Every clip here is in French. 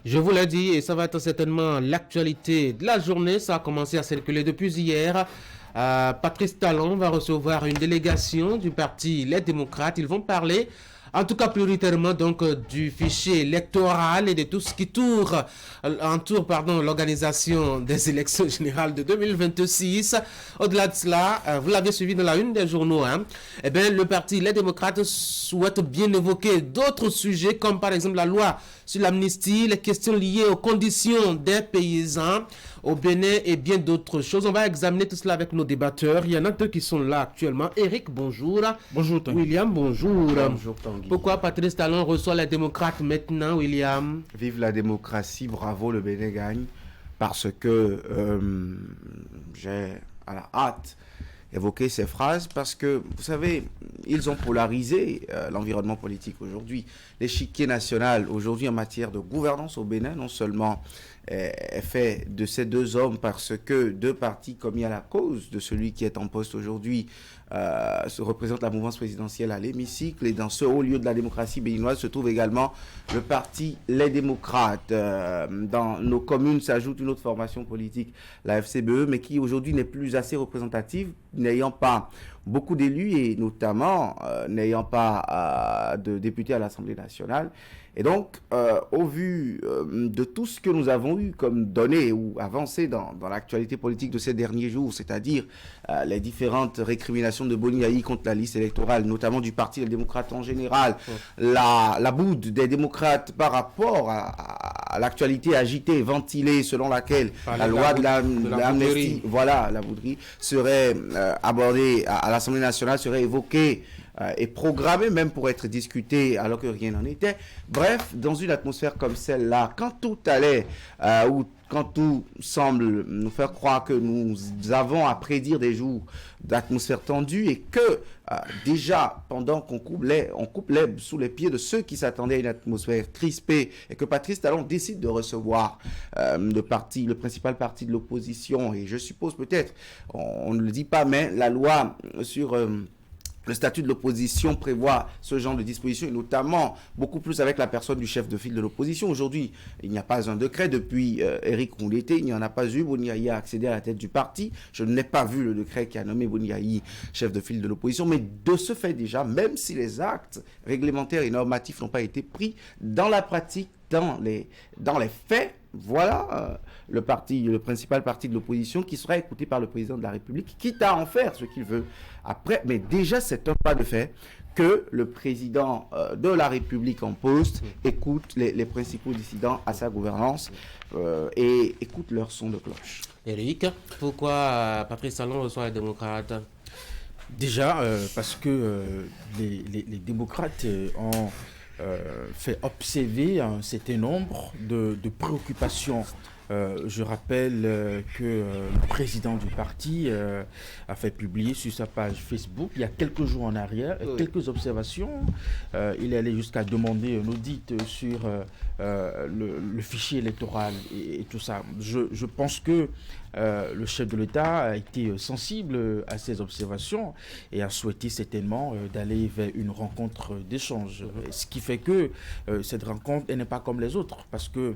Je vous l'ai dit, et ça va être certainement l'actualité de la journée. Ça a commencé à circuler depuis hier. Patrice Talon va recevoir une délégation du parti Les Démocrates. Ils vont parler, en tout cas prioritairement, donc du fichier électoral et de tout ce qui entoure l'organisation des élections générales de 2026. Au-delà de cela, vous l'avez suivi dans la une des journaux, eh bien, le parti Les Démocrates souhaite bien évoquer d'autres sujets, comme par exemple la loi sur l'amnistie, les questions liées aux conditions des paysans au Bénin et bien d'autres choses. On va examiner tout cela avec nos débatteurs. Il y en a deux qui sont là actuellement. Eric, bonjour. Bonjour Tanguy. William, bonjour. Bonjour Tanguy. Pourquoi Patrice Talon reçoit les démocrates maintenant, William? Vive la démocratie, bravo, le Bénin gagne. Parce que j'ai à la hâte évoqué ces phrases parce que, vous savez, ils ont polarisé l'environnement politique aujourd'hui. L'échiquier national aujourd'hui en matière de gouvernance au Bénin, non seulement est fait de ces deux hommes parce que deux partis commis à la cause de celui qui est en poste aujourd'hui se représentent la mouvance présidentielle à l'hémicycle, et dans ce haut lieu de la démocratie béninoise se trouve également le parti Les Démocrates. Dans nos communes s'ajoute une autre formation politique, la FCBE, mais qui aujourd'hui n'est plus assez représentative, n'ayant pas beaucoup d'élus et notamment n'ayant pas de députés à l'Assemblée nationale. Et donc, au vu de tout ce que nous avons eu comme données ou avancées dans l'actualité politique de ces derniers jours, c'est-à-dire les différentes récriminations de Boni Yayi contre la liste électorale, notamment du Parti des démocrates en général, la boude des démocrates par rapport à l'actualité agitée, ventilée, selon laquelle la loi de l'amnistie, voilà, la bouderie, serait abordée à l'Assemblée nationale, serait évoquée et programmé même pour être discuté alors que rien n'en était. Bref, dans une atmosphère comme celle-là, quand tout allait ou quand tout semble nous faire croire que nous avons à prédire des jours d'atmosphère tendue et que déjà pendant qu'on coupe l'herbe sous les pieds de ceux qui s'attendaient à une atmosphère crispée et que Patrice Talon décide de recevoir le principal parti de l'opposition, et je suppose peut-être, on ne le dit pas, mais la loi sur le statut de l'opposition prévoit ce genre de dispositions, et notamment beaucoup plus avec la personne du chef de file de l'opposition. Aujourd'hui, il n'y a pas un décret depuis Eric Koundété, il n'y en a pas eu. Boni Yayi a accédé à la tête du parti. Je n'ai pas vu le décret qui a nommé Boni Yayi chef de file de l'opposition, mais de ce fait déjà, même si les actes réglementaires et normatifs n'ont pas été pris, dans la pratique, dans les faits, voilà le principal parti de l'opposition qui sera écouté par le président de la République, quitte à en faire ce qu'il veut après. Mais déjà, c'est un pas de fait que le président de la République en poste écoute les principaux dissidents à sa gouvernance et écoute leur son de cloche. Eric, pourquoi Patrice Talon reçoit les démocrates? Déjà, parce que les démocrates ont fait observer un certain nombre de préoccupations. Je rappelle que le président du parti a fait publier sur sa page Facebook, il y a quelques jours en arrière, quelques observations. Il est allé jusqu'à demander un audit sur le fichier électoral et tout ça. Je pense que le chef de l'État a été sensible à ces observations et a souhaité certainement d'aller vers une rencontre d'échange. Ce qui fait que cette rencontre, elle n'est pas comme les autres, parce que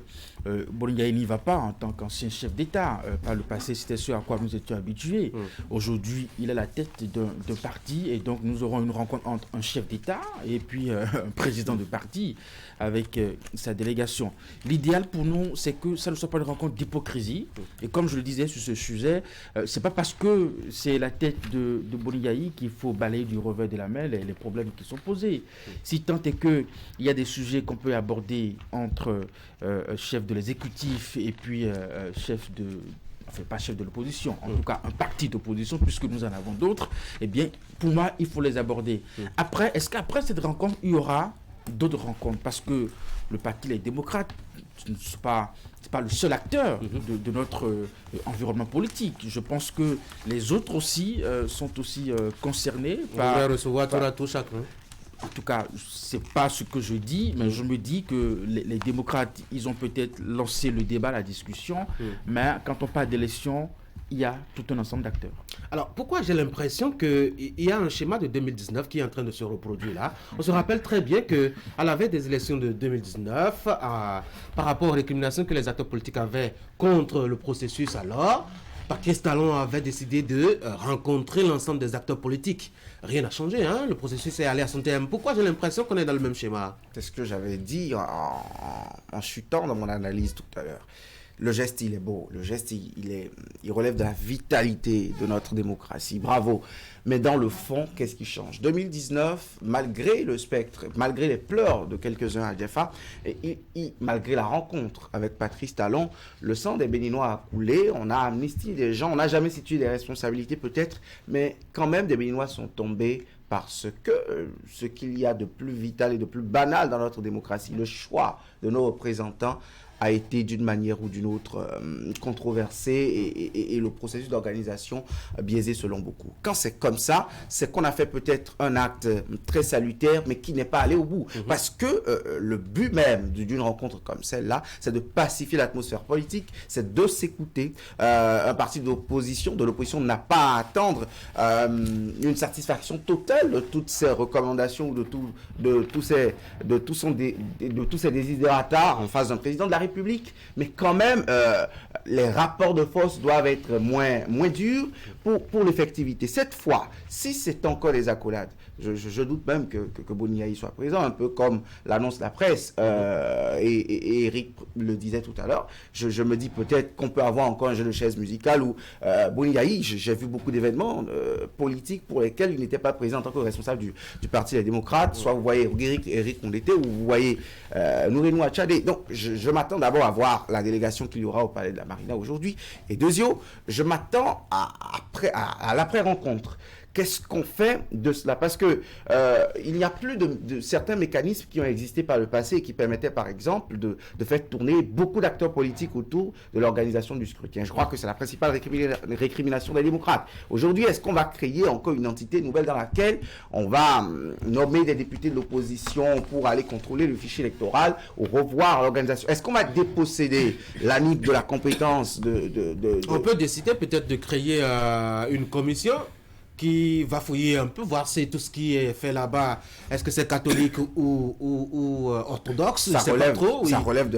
Boni Yayi n'y va pas en tant qu'ancien chef d'État. Par le passé, c'était ce à quoi nous étions habitués. Aujourd'hui, il est à la tête d'un parti, et donc nous aurons une rencontre entre un chef d'État et puis un président de parti avec sa délégation. L'idéal pour nous, c'est que ça ne soit pas une rencontre d'hypocrisie. Et comme je le disais sur ce sujet, c'est pas parce que c'est la tête de Boni Yayi qu'il faut balayer du revers de la main les problèmes qui sont posés. Si tant est qu'il y a des sujets qu'on peut aborder entre chef de l'exécutif et puis chef de... Enfin, pas chef de l'opposition, en tout cas un parti d'opposition, puisque nous en avons d'autres, eh bien, pour moi, il faut les aborder. Après, est-ce qu'après cette rencontre, il y aura d'autres rencontres? Parce que le parti Les Démocrates, c'est pas le seul acteur de notre environnement politique. Je pense que les autres aussi sont aussi concernés par... On va recevoir tour à tour chacun. En tout cas, c'est pas ce que je dis, mais je me dis que les démocrates, ils ont peut-être lancé le débat, la discussion, mais quand on parle d'élection, il y a tout un ensemble d'acteurs. Alors, pourquoi j'ai l'impression qu'il y a un schéma de 2019 qui est en train de se reproduire là? On se rappelle très bien qu'à la veille des élections de 2019, par rapport aux récriminations que les acteurs politiques avaient contre le processus alors, Patrice Talon avait décidé de rencontrer l'ensemble des acteurs politiques. Rien n'a changé, hein? Le processus est allé à son terme. Pourquoi j'ai l'impression qu'on est dans le même schéma? C'est ce que j'avais dit en chutant dans mon analyse tout à l'heure. Le geste, il est beau. Le geste, il relève de la vitalité de notre démocratie. Bravo. Mais dans le fond, qu'est-ce qui change? 2019, malgré le spectre, malgré les pleurs de quelques-uns à Jeffa, et malgré la rencontre avec Patrice Talon, le sang des Béninois a coulé. On a amnistié des gens. On n'a jamais situé des responsabilités peut-être, mais quand même, des Béninois sont tombés parce que ce qu'il y a de plus vital et de plus banal dans notre démocratie, le choix de nos représentants, a été d'une manière ou d'une autre controversé et le processus d'organisation biaisé selon beaucoup. Quand c'est comme ça, c'est qu'on a fait peut-être un acte très salutaire, mais qui n'est pas allé au bout. Parce que le but même d'une rencontre comme celle-là, c'est de pacifier l'atmosphère politique, c'est de s'écouter. Un parti d'opposition, de l'opposition n'a pas à attendre une satisfaction totale de toutes ces recommandations ou de tous ces desiderata en face d'un président de la République. Mais quand même, les rapports de force doivent être moins durs pour l'effectivité. Cette fois, si c'est encore des accolades, je doute même que Boni soit présent, un peu comme l'annonce la presse, et Eric le disait tout à l'heure. Je me dis peut-être qu'on peut avoir encore un jeu de chaise musicale où Boni, j'ai vu beaucoup d'événements politiques pour lesquels il n'était pas présent en tant que responsable du Parti des démocrates. Soit vous voyez Eric Ondete, ou vous voyez Nourinou Achadé. Donc je m'attends d'abord à voir la délégation qu'il y aura au Palais de la Marina aujourd'hui. Et deuxièmement, je m'attends à l'après-rencontre. Qu'est-ce qu'on fait de cela? Parce que il n'y a plus de certains mécanismes qui ont existé par le passé et qui permettaient, par exemple, de faire tourner beaucoup d'acteurs politiques autour de l'organisation du scrutin. Je crois que c'est la principale récrimination des démocrates. Aujourd'hui, est-ce qu'on va créer encore une entité nouvelle dans laquelle on va nommer des députés de l'opposition pour aller contrôler le fichier électoral ou revoir l'organisation? Est-ce qu'on va déposséder l'ANIC de la compétence On peut décider peut-être de créer une commission qui va fouiller un peu, voir si tout ce qui est fait là-bas, est-ce que c'est catholique ou orthodoxe? Ça relève, pas trop, oui. Ça relève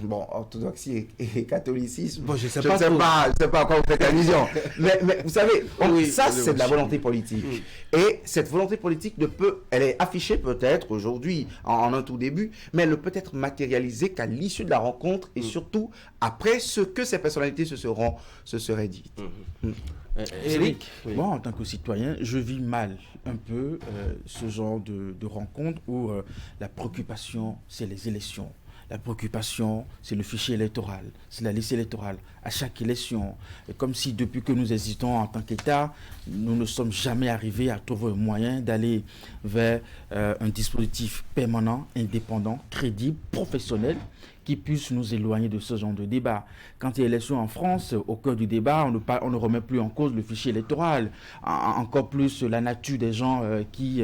bon, orthodoxie et catholicisme. Bon, je ne sais je pas ne sais pas à quoi vous faites allusion. mais vous savez, ça c'est de la volonté politique. Et cette volonté politique elle est affichée peut-être aujourd'hui en un tout début, mais elle ne peut être matérialisée qu'à l'issue de la rencontre et surtout après ce que ces personnalités se seraient dites. Eric, moi en tant que citoyen, je vis mal un peu ce genre de rencontre où la préoccupation, c'est les élections. La préoccupation, c'est le fichier électoral, c'est la liste électorale. À chaque élection, comme si depuis que nous existons en tant qu'État, nous ne sommes jamais arrivés à trouver un moyen d'aller vers un dispositif permanent, indépendant, crédible, professionnel, qui puisse nous éloigner de ce genre de débat. Quand il y a élection en France, au cœur du débat, on ne remet plus en cause le fichier électoral, encore plus la nature des gens qui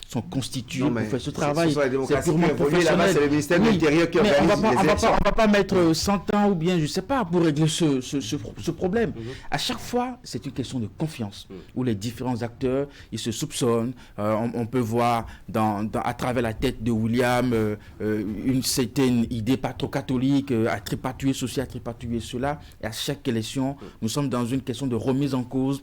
sont constitués pour faire ce travail. C'est purement professionnel. C'est le ministère de l'Intérieur qui organise les élections. On ne va pas mettre 100 ans ou bien, je ne sais pas, pour régler ce problème. À chaque fois, c'est une question de confiance, où les différents acteurs, ils se soupçonnent. On peut voir à travers la tête de William une certaine idée pas trop catholique, à tripatuer ceci, à tripatuer cela. Et à chaque élection, nous sommes dans une question de remise en cause.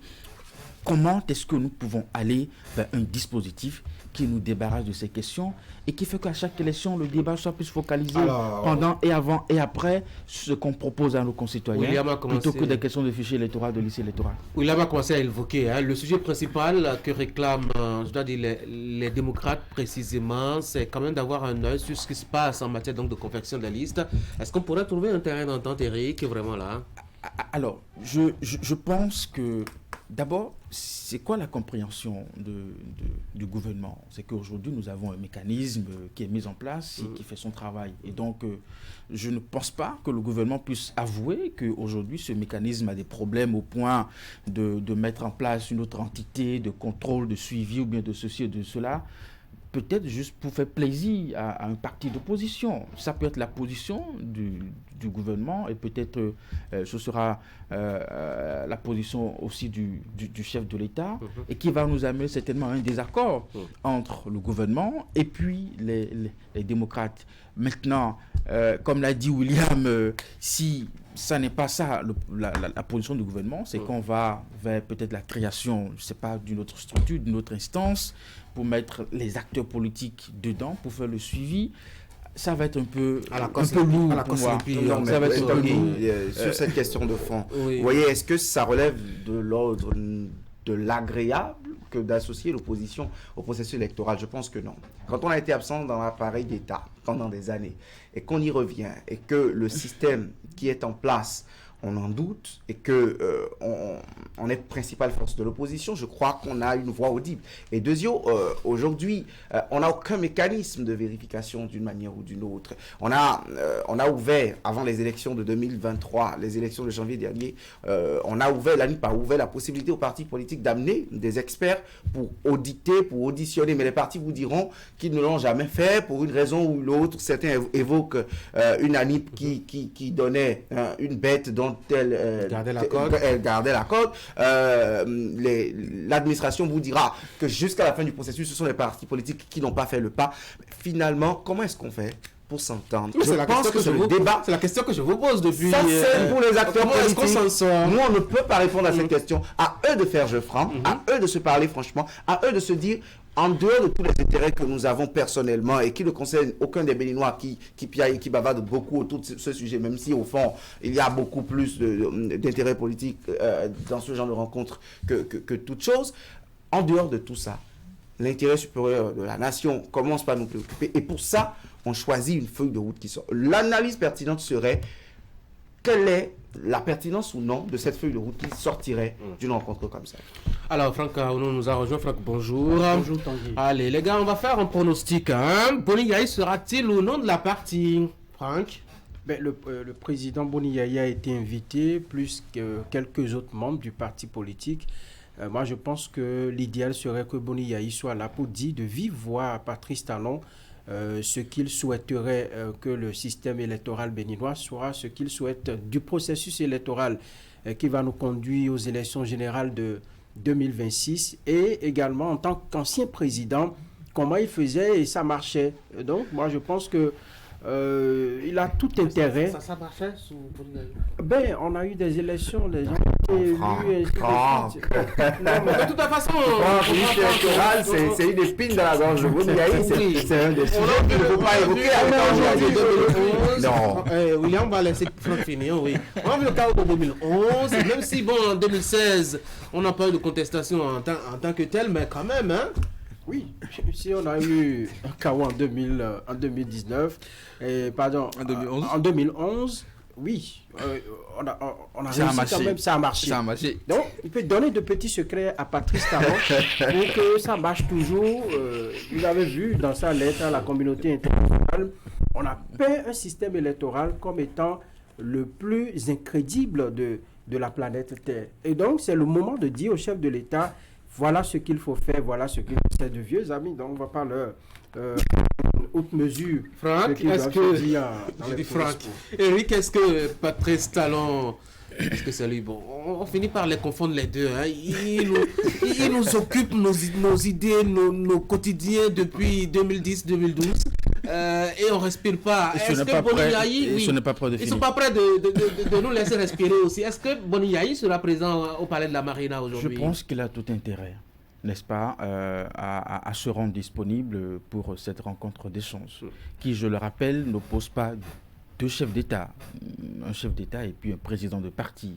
Comment est-ce que nous pouvons aller vers un dispositif qui nous débarrasse de ces questions et qui fait qu'à chaque élection, le débat soit plus focalisé pendant et avant et après ce qu'on propose à nos concitoyens, plutôt que des questions de fichier électoral, de liste électorale. William a commencé à évoquer le sujet principal que réclament je dois dire, les démocrates précisément, c'est quand même d'avoir un œil sur ce qui se passe en matière donc, de confection de la liste. Est-ce qu'on pourrait trouver un terrain d'entente, Eric, vraiment là? Alors, je pense que d'abord, c'est quoi la compréhension du gouvernement? C'est qu'aujourd'hui, nous avons un mécanisme qui est mis en place et qui fait son travail. Et donc, je ne pense pas que le gouvernement puisse avouer qu'aujourd'hui, ce mécanisme a des problèmes au point de mettre en place une autre entité de contrôle, de suivi ou bien de ceci et de cela. Peut-être juste pour faire plaisir à un parti d'opposition. Ça peut être la position du gouvernement et peut-être ce sera la position aussi du chef de l'État et qui va nous amener certainement à un désaccord entre le gouvernement et puis les démocrates. Maintenant, comme l'a dit William, si ça n'est pas ça la position du gouvernement, c'est qu'on va vers peut-être la création, je ne sais pas, d'une autre structure, d'une autre instance pour mettre les acteurs politiques dedans, pour faire le suivi. Ça va être un peu lourd pour moi. Ça va être lourd. Sur cette question de fond, vous voyez, est-ce que ça relève de l'ordre de l'agréable que d'associer l'opposition au processus électoral? Je pense que non. Quand on a été absent dans l'appareil d'État pendant des années et qu'on y revient et que le système qui est en place, on en doute et que on est principale force de l'opposition, je crois qu'on a une voix audible. Et deuxièmement, aujourd'hui, on n'a aucun mécanisme de vérification d'une manière ou d'une autre. On a ouvert, avant les élections de 2023, les élections de janvier dernier, l'ANIP a ouvert la possibilité aux partis politiques d'amener des experts pour auditer, pour auditionner. Mais les partis vous diront qu'ils ne l'ont jamais fait pour une raison ou l'autre. Certains évoquent une ANIP qui donnait une bête dont elle gardait la cote. L'administration vous dira que jusqu'à la fin du processus, ce sont les partis politiques qui n'ont pas fait le pas. Finalement, comment est-ce qu'on fait pour s'entendre? C'est la question que je vous pose depuis. Ça, c'est pour les acteurs politiques. Est-ce qu'on s'en sort? Nous, on ne peut pas répondre à cette question. À eux de faire jeu franc, à eux de se parler franchement, à eux de se dire, en dehors de tous les intérêts que nous avons personnellement et qui ne concernent aucun des Béninois qui piaille et qui bavardent beaucoup autour de ce sujet, même si au fond, il y a beaucoup plus d'intérêts politiques dans ce genre de rencontres que toute chose. En dehors de tout ça, l'intérêt supérieur de la nation commence par nous préoccuper. Et pour ça, on choisit une feuille de route qui sort. L'analyse pertinente serait quelle est la pertinence ou non de cette feuille de route qui sortirait d'une rencontre comme ça. Alors, Franck Aounou nous a rejoint. Franck, bonjour. Bonjour, Tanguy. Allez, les gars, on va faire un pronostic. Boni Yayi sera-t-il ou non de la partie? Franck? Le président Boni Yayi a été invité, plus que quelques autres membres du parti politique. Moi, je pense que l'idéal serait que Boni Yayi soit là pour dire de vive voix à Patrice Talon ce qu'il souhaiterait que le système électoral béninois soit, ce qu'il souhaite du processus électoral qui va nous conduire aux élections générales de 2026 et également en tant qu'ancien président, comment il faisait et ça marchait. Donc, moi, je pense que il a tout intérêt. Ça marchait sous Boni Yayi? Ben, on a eu des élections, les gens ont été élus et ainsi de suite. Non, mais de toute façon, c'est une épine dans la gorge de Boni Yayi. C'est un des sujets qu'il ne faut pas évoquer avec Non. William va laisser Franck finir, oui. On a vu le cas de 2011, même si, bon, en 2016, on n'a pas eu de contestation en tant que tel, mais quand même, hein. Oui, si on a eu un chaos en 2019, en 2011, oui, on a réussi quand même, ça a marché. Donc, il peut donner de petits secrets à Patrice Talon pour que ça marche toujours. Il avait vu dans sa lettre à la communauté internationale, on a peint un système électoral comme étant le plus incrédible de la planète Terre. Et donc, c'est le moment de dire au chef de l'État, voilà ce qu'il faut faire, voilà ce qu'il faut faire. C'est de vieux amis, donc on ne va pas leur haute mesure. Franck, est-ce que... Franck. Eric, est-ce que Patrice Talon... Est-ce que c'est lui? Bon, on finit par les confondre les deux. Hein. Il nous occupe nos idées, nos quotidiens depuis 2010-2012. Et on ne respire pas. Est-ce que Boni Yayi, ils ne sont pas prêts de nous laisser respirer aussi. Est-ce que Boni Yayi sera présent au Palais de la Marina aujourd'hui? Je pense qu'il a tout intérêt, n'est-ce pas, à se rendre disponible pour cette rencontre d'échange, qui, je le rappelle, n'oppose pas deux chefs d'État, un chef d'État et puis un président de parti,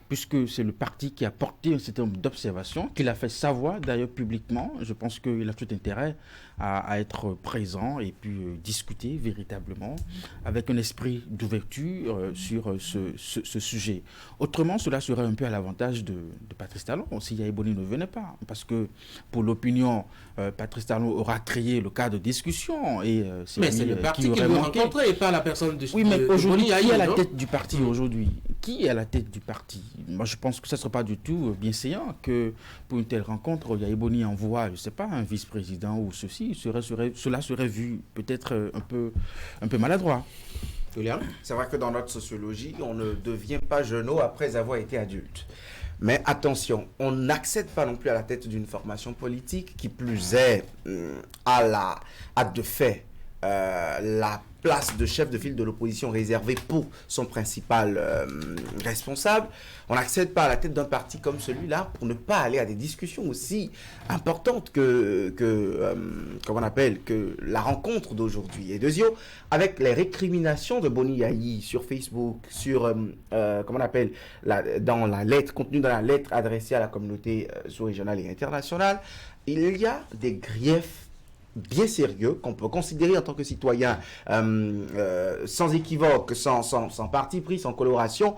puisque c'est le parti qui a porté un certain nombre d'observations, qu'il a fait savoir d'ailleurs publiquement. Je pense qu'il a tout intérêt à être présent et puis discuter véritablement avec un esprit d'ouverture sur ce sujet. Autrement, cela serait un peu à l'avantage de Patrice Talon si Yayi Boni ne venait pas, parce que pour l'opinion, Patrice Talon aura créé le cadre de discussion et mais c'est le parti qui veut rencontrer et pas la personne de. Oui, mais aujourd'hui, qui est à la tête du parti aujourd'hui? Qui est à la tête du parti? Moi, je pense que ce ne serait pas du tout bien séant que pour une telle rencontre, Yayi Boni envoie, je ne sais pas, un vice-président ou ceci. Cela serait vu peut-être un peu maladroit. C'est vrai que dans notre sociologie, on ne devient pas jeune après avoir été adulte. Mais attention, on n'accède pas non plus à la tête d'une formation politique, qui plus est à de fait la place de chef de file de l'opposition réservée pour son principal responsable. On n'accède pas à la tête d'un parti comme celui-là pour ne pas aller à des discussions aussi importantes que la rencontre d'aujourd'hui. Et deuxième, avec les récriminations de Boni Yayi sur Facebook, sur, dans la lettre, contenue dans la lettre adressée à la communauté sous-régionale et internationale, il y a des griefs bien sérieux qu'on peut considérer en tant que citoyen sans équivoque, sans parti pris, sans coloration,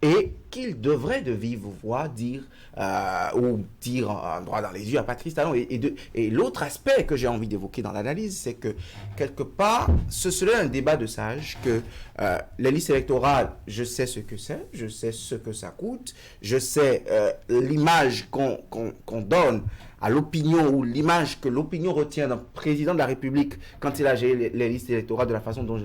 et qu'il devrait de vive voix dire droit dans les yeux à Patrice Talon. Et l'autre aspect que j'ai envie d'évoquer dans l'analyse, c'est que quelque part, ce serait un débat de sages que les listes électorales, je sais ce que c'est, je sais ce que ça coûte, je sais l'image qu'on donne à l'opinion, ou l'image que l'opinion retient d'un président de la République quand il a géré les listes électorales de la façon dont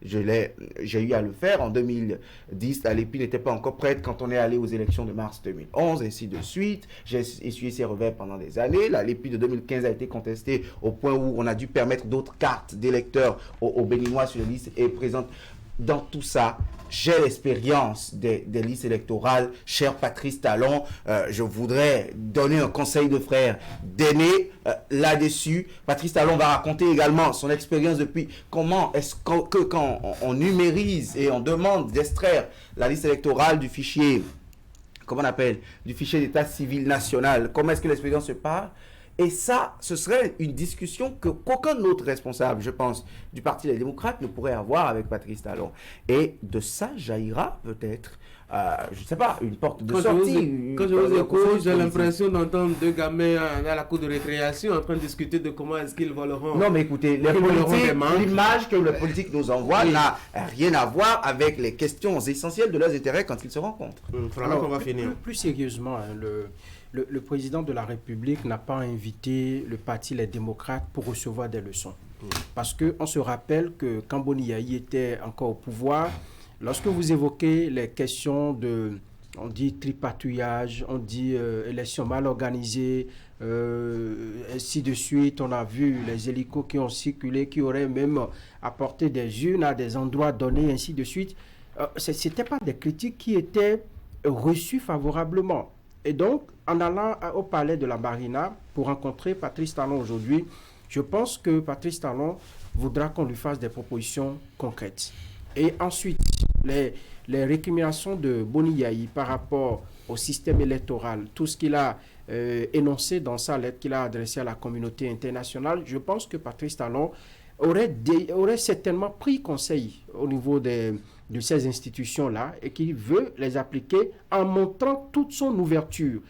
j'ai eu à le faire. En 2010, la LEPI n'était pas encore prête quand on est allé aux élections de mars 2011, et ainsi de suite. J'ai essuyé ces revers pendant des années. La LEPI de 2015 a été contestée au point où on a dû permettre d'autres cartes d'électeurs aux Béninois sur les listes et présentes. Dans tout ça, j'ai l'expérience des listes électorales. Cher Patrice Talon, je voudrais donner un conseil de frère d'aîné là-dessus. Patrice Talon va raconter également son expérience depuis comment est-ce que quand on numérise et on demande d'extraire la liste électorale du fichier, du fichier d'état civil national, comment est-ce que l'expérience se passe. Et ça, ce serait une discussion qu'aucun autre responsable, je pense, du Parti des démocrates ne pourrait avoir avec Patrice Talon. Et de ça jaillira peut-être, je ne sais pas, une porte de sortie. Quand je vous écoute, j'ai l'impression d'entendre deux gamins à la cour de récréation en train de discuter de comment est-ce qu'ils voleront. Non, mais écoutez, l'image que le politique nous envoie n'a rien à voir avec les questions essentielles de leurs intérêts quand ils se rencontrent. Alors, on va finir. Plus sérieusement, le président de la République n'a pas invité le parti Les Démocrates pour recevoir des leçons. Parce qu'on se rappelle que quand Boni Yayi était encore au pouvoir, lorsque vous évoquez les questions on dit tripatouillage, on dit élections mal organisées, ainsi de suite, on a vu les hélicos qui ont circulé, qui auraient même apporté des urnes à des endroits donnés, ainsi de suite. Ce n'étaient pas des critiques qui étaient reçues favorablement. Et donc, en allant au palais de la Marina pour rencontrer Patrice Talon aujourd'hui, je pense que Patrice Talon voudra qu'on lui fasse des propositions concrètes. Et ensuite, les récriminations de Boni Yayi par rapport au système électoral, tout ce qu'il a énoncé dans sa lettre qu'il a adressée à la communauté internationale, je pense que Patrice Talon aurait certainement pris conseil au niveau de ces institutions-là et qui veut les appliquer en montrant toute son ouverture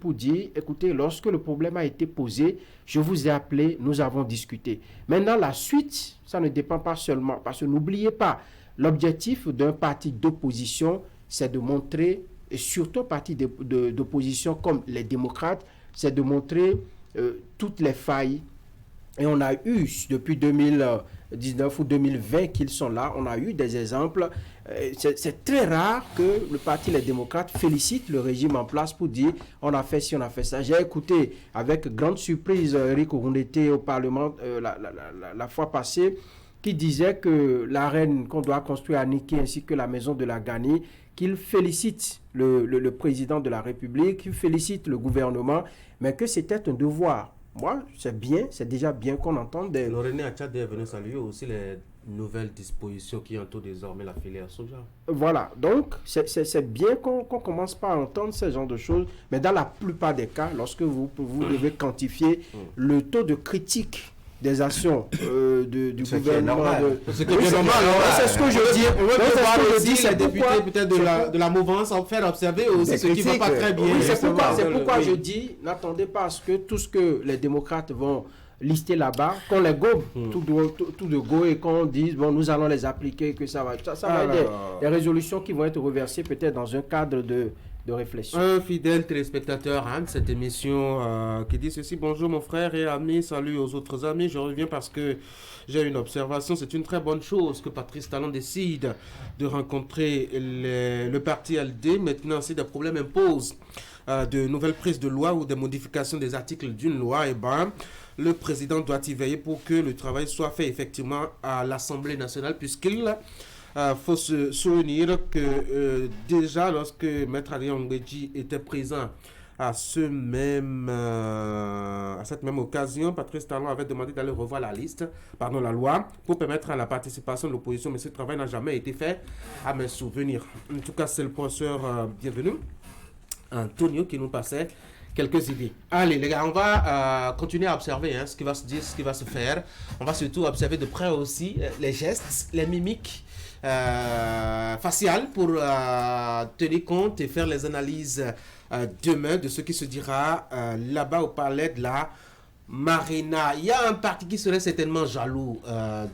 pour dire, écoutez, lorsque le problème a été posé, je vous ai appelé, nous avons discuté. Maintenant, la suite, ça ne dépend pas seulement, parce que n'oubliez pas, l'objectif d'un parti d'opposition, c'est de montrer, et surtout un parti d'opposition comme les démocrates, c'est de montrer toutes les failles. Et on a eu, depuis 2019 ou 2020 qu'ils sont là, on a eu des exemples. C'est très rare que le Parti Les Démocrates félicite le régime en place pour dire on a fait ci, on a fait ça. J'ai écouté avec grande surprise Eric Ourundete au Parlement la fois passée, qui disait que l'arène qu'on doit construire à Niki ainsi que la maison de la Gani, qu'il félicite le président de la République, qu'il félicite le gouvernement, mais que c'était un devoir. Moi, c'est déjà bien qu'on entende des... René Achad est venu saluer aussi les nouvelles dispositions qui entourent désormais la filière soja. Voilà, donc c'est bien qu'on commence par entendre ce genre de choses, mais dans la plupart des cas, lorsque vous devez quantifier le taux de critique des actions du gouvernement. C'est normal. C'est ce que je dis. On veut voir aussi les députés peut-être de la mouvance en faire observer aussi ce qui ne va pas très bien. Oui, c'est pourquoi je dis, n'attendez pas à ce que tout ce que les démocrates vont lister là-bas, qu'on les gobe tout de go et qu'on dise, bon, nous allons les appliquer, que ça va être des résolutions qui vont être reversées peut-être dans un cadre réflexion. Un fidèle téléspectateur de cette émission qui dit ceci: bonjour mon frère et ami, salut aux autres amis, je reviens parce que j'ai une observation. C'est une très bonne chose que Patrice Talon décide de rencontrer le parti ALD. Maintenant, si des problèmes imposent de nouvelles prises de loi ou des modifications des articles d'une loi, et le président doit y veiller pour que le travail soit fait effectivement à l'Assemblée nationale, puisqu'il faut se souvenir que déjà lorsque Maître Adrien Ngweji était présent à cette même occasion, Patrice Talon avait demandé d'aller revoir la loi, pour permettre à la participation de l'opposition, mais ce travail n'a jamais été fait à mes souvenirs. En tout cas, c'est le professeur bienvenu Antonio qui nous passait quelques idées. Allez les gars, on va continuer à observer ce qui va se dire, ce qui va se faire. On va surtout observer de près aussi les gestes, les mimiques faciales pour tenir compte et faire les analyses demain de ce qui se dira là-bas au palais de la Marina. Il y a un parti qui serait certainement jaloux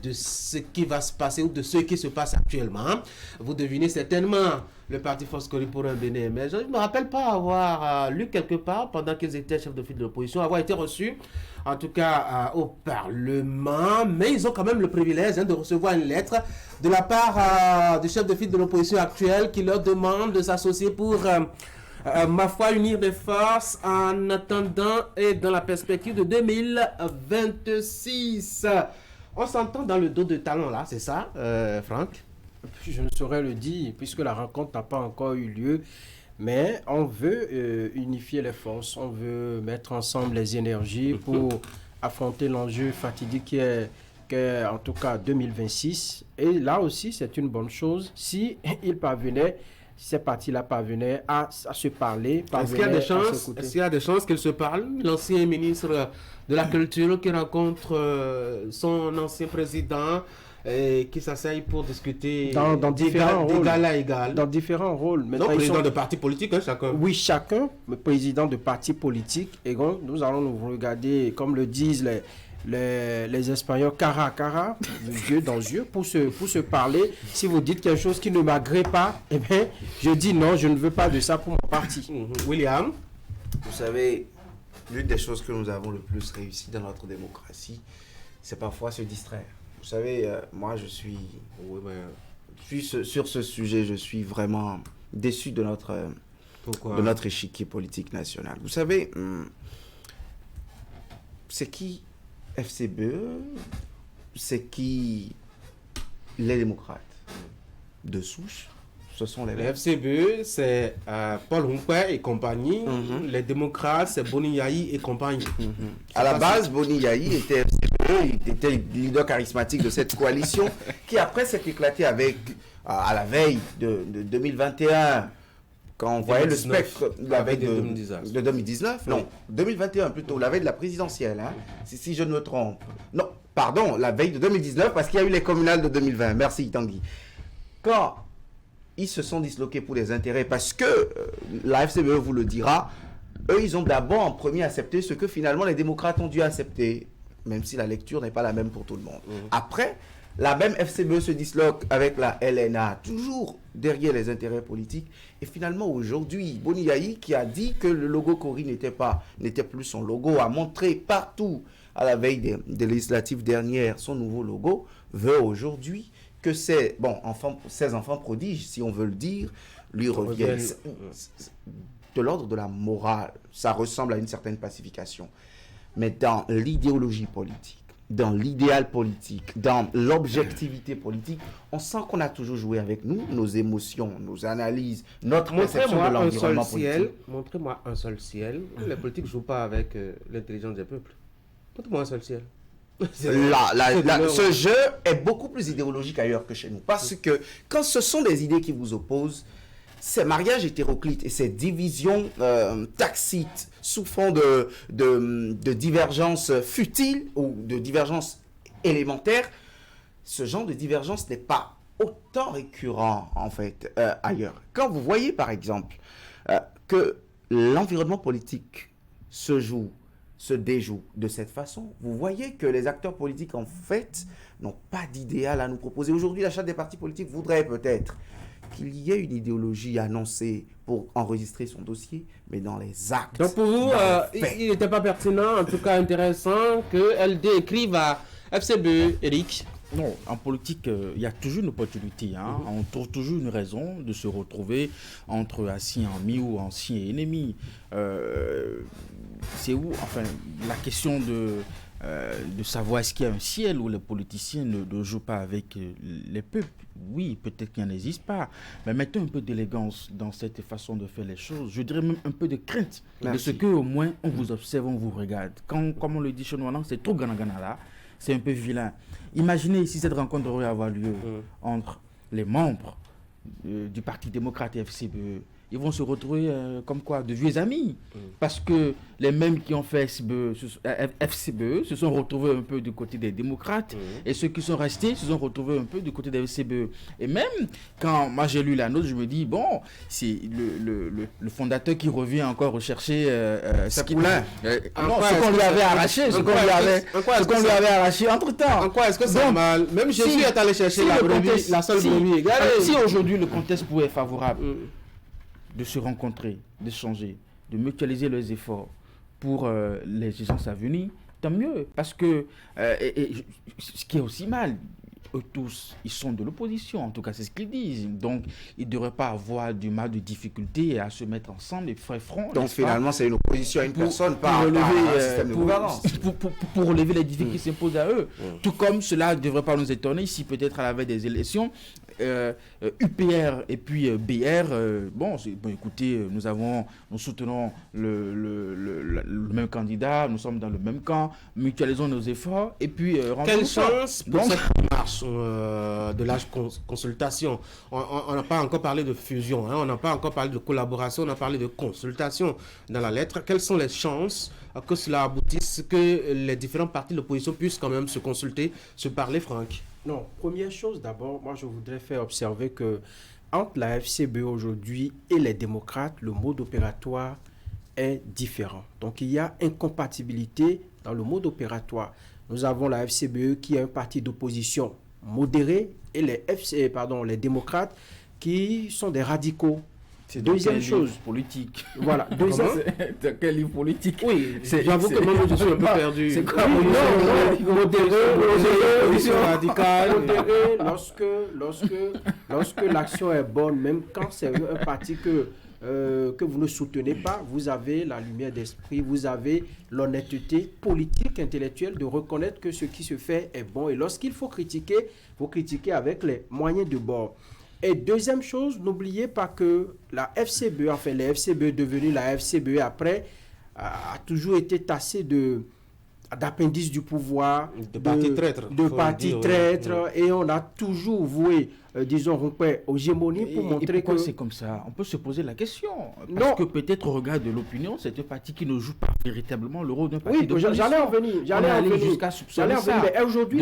de ce qui va se passer ou de ce qui se passe actuellement. Vous devinez certainement le parti Foscoli pour un Bénin. Mais je ne me rappelle pas avoir lu quelque part, pendant qu'ils étaient chefs de file de l'opposition, avoir été reçus, en tout cas au Parlement. Mais ils ont quand même le privilège de recevoir une lettre de la part du chef de file de l'opposition actuel qui leur demande de s'associer pour... ma foi, unir des forces en attendant et dans la perspective de 2026. On s'entend dans le dos de Talon là, c'est ça, Franck? Je ne saurais le dire puisque la rencontre n'a pas encore eu lieu, mais on veut unifier les forces, on veut mettre ensemble les énergies pour affronter l'enjeu fatidique qui est en tout cas 2026. Et là aussi, c'est une bonne chose si il parvenait. Ces partis-là parvenaient à se parler. Est-ce qu'il y a des chances, qu'ils se parlent? L'ancien ministre de la Culture qui rencontre son ancien président et qui s'asseyent pour discuter dans différents rôles. D'égal à égal. Dans différents rôles. Non, président de parti politique, chacun. Oui, chacun, président de parti politique. Et donc, nous allons nous regarder, comme le disent les Espagnols, cara à cara, yeux dans yeux, pour se parler. Si vous dites quelque chose qui ne m'agrée pas, eh bien, je dis non, je ne veux pas de ça pour mon parti. William? Vous savez, l'une des choses que nous avons le plus réussi dans notre démocratie, c'est parfois se distraire. Vous savez, moi, sur ce sujet, je suis vraiment déçu de notre échiquier politique national. Vous savez, c'est qui FCBE, c'est qui les démocrates de souche, ce sont les FCBE, c'est Paul Humpé et compagnie. Les démocrates, c'est Boni Yayi et compagnie. À la base, Boni Yayi était FCBE, il était le leader charismatique de cette coalition qui après s'est éclaté avec, à la veille de 2021, quand on voyait le spectre la veille de 2019, non, 2021 plutôt, la veille de la présidentielle, si je ne me trompe. Non, pardon, la veille de 2019, parce qu'il y a eu les communales de 2020. Merci Tanguy. Quand ils se sont disloqués pour les intérêts, parce que la FCBE vous le dira, eux, ils ont d'abord en premier accepté ce que finalement les démocrates ont dû accepter, même si la lecture n'est pas la même pour tout le monde. Après, la même FCBE se disloque avec la LNA, toujours derrière les intérêts politiques. Et finalement, aujourd'hui, Boni Yayi, qui a dit que le logo Cori n'était plus son logo, a montré partout à la veille des législatives dernières son nouveau logo, veut aujourd'hui que ces enfants prodiges, si on veut le dire, lui reviennent. De l'ordre de la morale, ça ressemble à une certaine pacification. Mais dans l'idéologie politique, dans l'idéal politique, dans l'objectivité politique, on sent qu'on a toujours joué avec nous, nos émotions, nos analyses, notre perception de l'environnement politique. Montrez-moi un seul ciel. Les politiques ne jouent pas avec l'intelligence des peuples. Montrez-moi un seul ciel. Ce jeu est beaucoup plus idéologique ailleurs que chez nous. Parce que quand ce sont des idées qui vous opposent, ces mariages hétéroclites et ces divisions tacites sous fond de divergences futiles ou de divergences élémentaires, ce genre de divergence n'est pas autant récurrent en fait ailleurs. Quand vous voyez par exemple que l'environnement politique se déjoue de cette façon, vous voyez que les acteurs politiques en fait n'ont pas d'idéal à nous proposer. Aujourd'hui, la charte des partis politiques voudrait peut-être qu'il y ait une idéologie annoncée pour enregistrer son dossier, mais dans les actes. Donc pour vous, il n'était pas pertinent, en tout cas intéressant, que LD écrive à FCBE, Eric? Non, en politique, il y a toujours une opportunité. On trouve toujours une raison de se retrouver entre anciens amis ou anciens ennemis. C'est où, enfin, la question de savoir est-ce qu'il y a un ciel où les politiciens ne jouent pas avec les peuples. Oui, peut-être qu'il n'en existe pas. Mais mettons un peu d'élégance dans cette façon de faire les choses. Je dirais même un peu de crainte. De ce qu'au moins, on vous observe, on vous regarde. Quand, comme on le dit chez nous, c'est trop gana là. C'est un peu vilain. Imaginez si cette rencontre aurait avoir lieu entre les membres du Parti démocrate et FCBE. Ils vont se retrouver comme quoi, de vieux amis. Parce que les mêmes qui ont fait FCBE se sont retrouvés un peu du côté des démocrates. Et ceux qui sont restés se sont retrouvés un peu du côté des FCBE. Et même quand moi j'ai lu la note, je me dis, bon, c'est le fondateur qui revient encore rechercher ce qu'on lui avait arraché. Ce qu'on lui avait arraché entre-temps. En quoi est-ce que c'est mal? Même Jésus est allé chercher la seule brebis. Si aujourd'hui le contexte pouvait être favorable, de se rencontrer, d'échanger, de mutualiser leurs efforts pour les échéances à venir, tant mieux. Parce que ce qui est aussi mal, eux tous, ils sont de l'opposition, en tout cas c'est ce qu'ils disent. Donc ils ne devraient pas avoir du mal, de difficultés à se mettre ensemble et faire front. Donc finalement c'est une opposition à une personne, pas un système de gouvernance. Pour relever les difficultés qui s'imposent à eux. Tout comme cela ne devrait pas nous étonner si peut-être à la veille des élections, UPR et puis BR, bon écoutez, nous soutenons le même candidat, nous sommes dans le même camp, mutualisons nos efforts et puis quelle chance pour cette marche de la consultation. On n'a pas encore parlé de fusion, on n'a pas encore parlé de collaboration, on a parlé de consultation dans la lettre. Quelles sont les chances que cela aboutisse, que les différents partis de l'opposition puissent quand même se consulter, se parler, Franck? Non, première chose d'abord, moi je voudrais faire observer que entre la FCBE aujourd'hui et les démocrates, le mode opératoire est différent. Donc il y a incompatibilité dans le mode opératoire. Nous avons la FCBE qui est un parti d'opposition modéré et les démocrates qui sont des radicaux. C'est deuxième chose politique. Voilà. Deuxième. C'est quel livre politique? Oui. J'avoue que moi je suis un peu perdu. C'est quoi? Modéré, radical. Lorsque l'action est bonne, même quand c'est un parti que vous ne soutenez pas, vous avez la lumière d'esprit, vous avez l'honnêteté politique, intellectuelle de reconnaître que ce qui se fait est bon. Et lorsqu'il faut critiquer, vous critiquez avec les moyens de bord. Et deuxième chose, n'oubliez pas que la FCBE, enfin les FCBE devenue la FCBE après, a toujours été tassée d'appendices du pouvoir, de partis traîtres, et on a toujours voué, disons, aux gémonies pour montrer que... c'est comme ça? On peut se poser la question. Parce que peut-être au regard de l'opinion, c'est un parti qui ne joue pas véritablement le rôle d'un parti de position. J'allais en venir. Jusqu'à soupçonner ça. Mais aujourd'hui,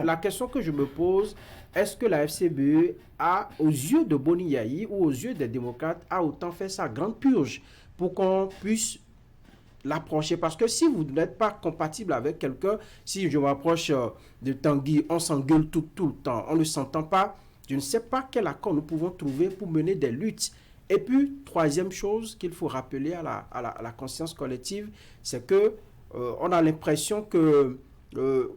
la question que je me pose, est-ce que la FCBE a, aux yeux de Boni Yayi ou aux yeux des démocrates, a autant fait sa grande purge pour qu'on puisse l'approcher? Parce que si vous n'êtes pas compatible avec quelqu'un, si je m'approche de Tanguy, on s'engueule tout le temps, on ne s'entend pas, je ne sais pas quel accord nous pouvons trouver pour mener des luttes. Et puis, troisième chose qu'il faut rappeler à la conscience collective, c'est que on a l'impression que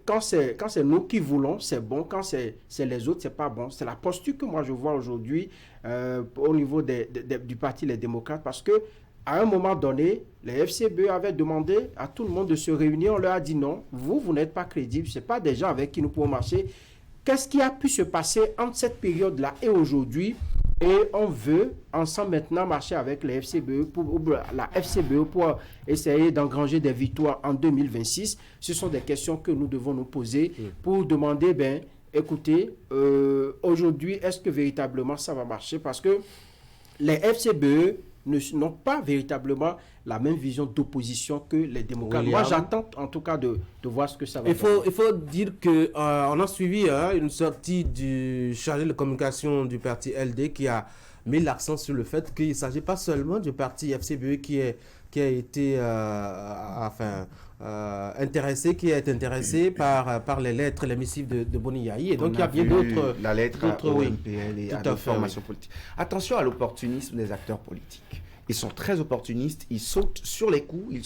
quand c'est nous qui voulons, c'est bon. Quand c'est les autres, c'est pas bon. C'est la posture que moi je vois aujourd'hui au niveau du parti Les Démocrates, parce que à un moment donné, les FCBE avaient demandé à tout le monde de se réunir. On leur a dit non, vous n'êtes pas crédibles, c'est pas des gens avec qui nous pouvons marcher. Qu'est-ce qui a pu se passer entre cette période-là et aujourd'hui? Et on veut ensemble maintenant marcher avec les la FCBE pour essayer d'engranger des victoires en 2026. Ce sont des questions que nous devons nous poser pour demander, écoutez, aujourd'hui, est-ce que véritablement ça va marcher? Parce que les FCBE n'ont pas véritablement la même vision d'opposition que les démocrates. Moi, j'attends en tout cas de voir ce que ça va faire. Il faut dire qu'on a suivi une sortie du chargé de communication du parti LD qui a mis l'accent sur le fait qu'il ne s'agit pas seulement du parti FCBE qui est qui a été intéressé, qui est intéressé par les lettres, les missives de Boni Yayi. Et donc, il y a bien d'autres... La lettre à OMPL et tout à d'autres formations politiques. Attention à l'opportunisme des acteurs politiques. Ils sont très opportunistes, ils sautent sur les coups,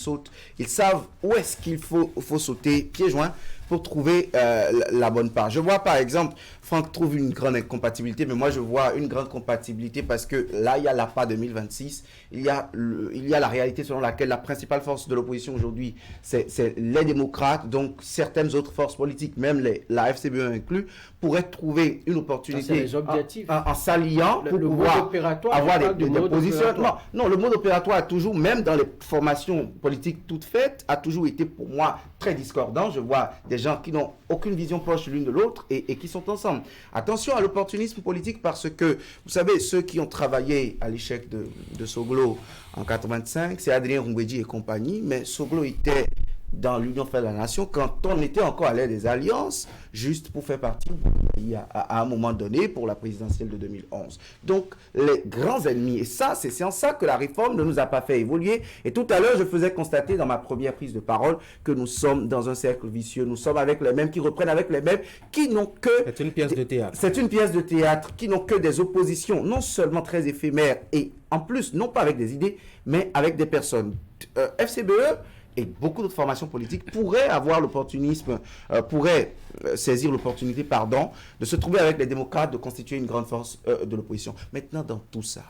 ils savent où est-ce qu'il faut sauter pieds joints pour trouver la bonne part. Je vois par exemple, Franck trouve une grande incompatibilité, mais moi je vois une grande compatibilité parce que là, il y a l'APA 2026, il y a la réalité selon laquelle la principale force de l'opposition aujourd'hui, c'est les démocrates, donc certaines autres forces politiques, même la FCBE inclus, pourraient trouver une opportunité en s'alliant pour pouvoir avoir des positionnements. Non, le mode opératoire a toujours, même dans les formations politiques toutes faites, a toujours été pour moi très discordant. Je vois des gens qui n'ont aucune vision proche l'une de l'autre et qui sont ensemble. Attention à l'opportunisme politique parce que, vous savez, ceux qui ont travaillé à l'échec de Soglo en 85, c'est Adrien Rungweji et compagnie, mais Soglo était dans l'Union fait la nation quand on était encore à l'ère des alliances, juste pour faire partie à un moment donné pour la présidentielle de 2011. Donc, les grands ennemis, et ça, c'est en ça que la réforme ne nous a pas fait évoluer. Et tout à l'heure, je faisais constater dans ma première prise de parole que nous sommes dans un cercle vicieux. Nous sommes avec les mêmes, qui reprennent avec les mêmes, qui n'ont que... C'est une pièce de théâtre. C'est une pièce de théâtre, qui n'ont que des oppositions, non seulement très éphémères, et en plus, non pas avec des idées, mais avec des personnes. FCBE et beaucoup d'autres formations politiques pourraient avoir l'opportunisme, pourraient saisir l'opportunité, de se trouver avec les démocrates, de constituer une grande force de l'opposition. Maintenant, dans tout ça,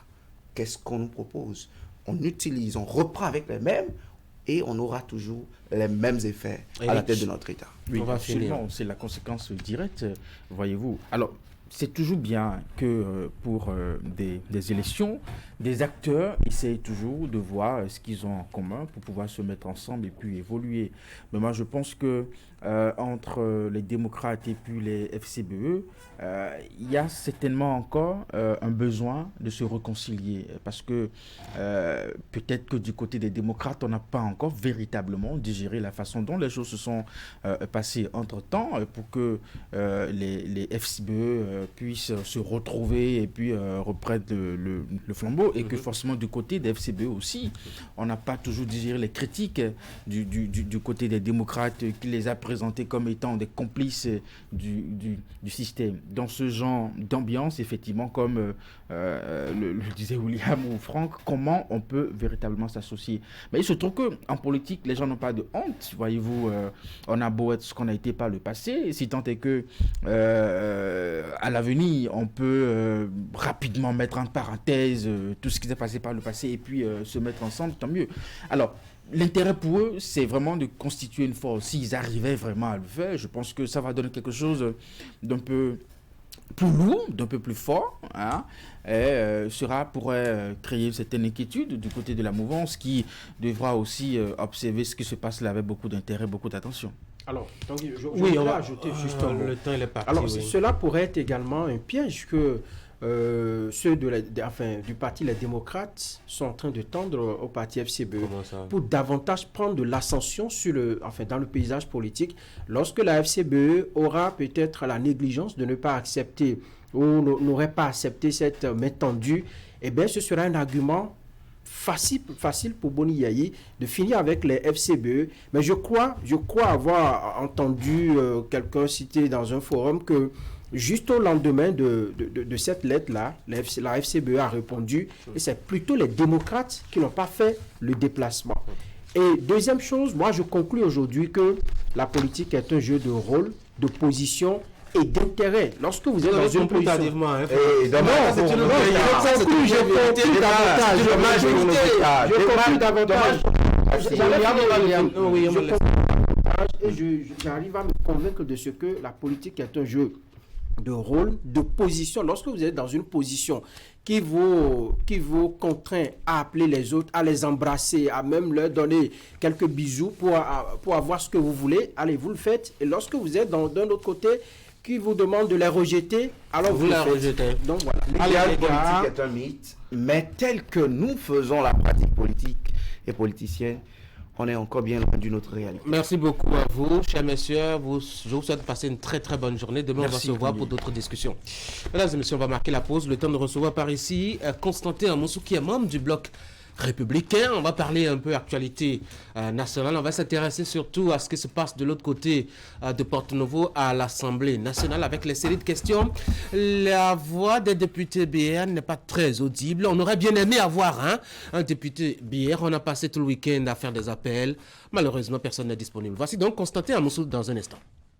qu'est-ce qu'on nous propose? On reprend avec les mêmes et on aura toujours les mêmes effets à la tête de notre État. Oui, absolument, c'est la conséquence directe, voyez-vous. Alors, c'est toujours bien que pour des élections, des acteurs essayent toujours de voir ce qu'ils ont en commun pour pouvoir se mettre ensemble et puis évoluer. Mais moi, je pense que entre les démocrates et puis les FCBE, il y a certainement encore un besoin de se réconcilier parce que peut-être que du côté des démocrates, on n'a pas encore véritablement digéré la façon dont les choses se sont passées entre-temps pour que les FCBE puissent se retrouver et puis reprendre le flambeau et que forcément du côté des FCBE aussi, on n'a pas toujours digéré les critiques du côté des démocrates qui les a présentés comme étant des complices du système. Dans ce genre d'ambiance, effectivement, comme le disait William ou Franck, comment on peut véritablement s'associer? Mais il se trouve qu'en politique, les gens n'ont pas de honte. Voyez-vous, on a beau être ce qu'on a été par le passé, si tant est que à l'avenir, on peut rapidement mettre en parenthèse tout ce qui s'est passé par le passé et puis se mettre ensemble, tant mieux. Alors, l'intérêt pour eux, c'est vraiment de constituer une force. S'ils arrivaient vraiment à le faire, je pense que ça va donner quelque chose d'un peu plus lourd, d'un peu plus fort, hein, et pourrait créer une certaine inquiétude du côté de la mouvance qui devra aussi observer ce qui se passe là avec beaucoup d'intérêt, beaucoup d'attention. Alors, donc, on va ajouter juste un mot. Le temps, il est parti. Alors, cela pourrait être également un piège que ceux du parti Les Démocrates sont en train de tendre au parti FCBE pour davantage prendre de l'ascension dans le paysage politique lorsque la FCBE aura peut-être la négligence de ne pas accepter ou n'aurait pas accepté cette main tendue. Eh bien, ce sera un argument facile pour Boni Yayi de finir avec les FCBE. Mais je crois avoir entendu quelqu'un citer dans un forum que juste au lendemain de cette lettre-là, la FCBE a répondu et c'est plutôt les démocrates qui n'ont pas fait le déplacement. Et deuxième chose, moi je conclus aujourd'hui que la politique est un jeu de rôle, de position et d'intérêt. Lorsque vous êtes dans une position... J'arrive à me convaincre de ce que la politique est un jeu de rôle, de position. Lorsque vous êtes dans une position qui vous contraint à appeler les autres, à les embrasser, à même leur donner quelques bisous pour avoir ce que vous voulez, allez, vous le faites. Et lorsque vous êtes d'un autre côté, qui vous demande de les rejeter, alors vous les rejetez. Donc voilà. L'idéal politique est un mythe, mais tel que nous faisons la pratique politique et politicienne, on est encore bien loin d'une autre réalité. Merci beaucoup à vous, chers messieurs. Je vous souhaite de passer une très très bonne journée. Demain, on va se voir pour d'autres discussions. Mesdames et messieurs, on va marquer la pause. Le temps de recevoir par ici Constantin Amoussou, qui est membre du bloc républicain. On va parler un peu actualité nationale. On va s'intéresser surtout à ce qui se passe de l'autre côté de Porto-Novo à l'Assemblée nationale avec les séries de questions. La voix des députés BR n'est pas très audible. On aurait bien aimé avoir un député BR. On a passé tout le week-end à faire des appels. Malheureusement, personne n'est disponible. Voici donc Constantin Amoussou dans un instant.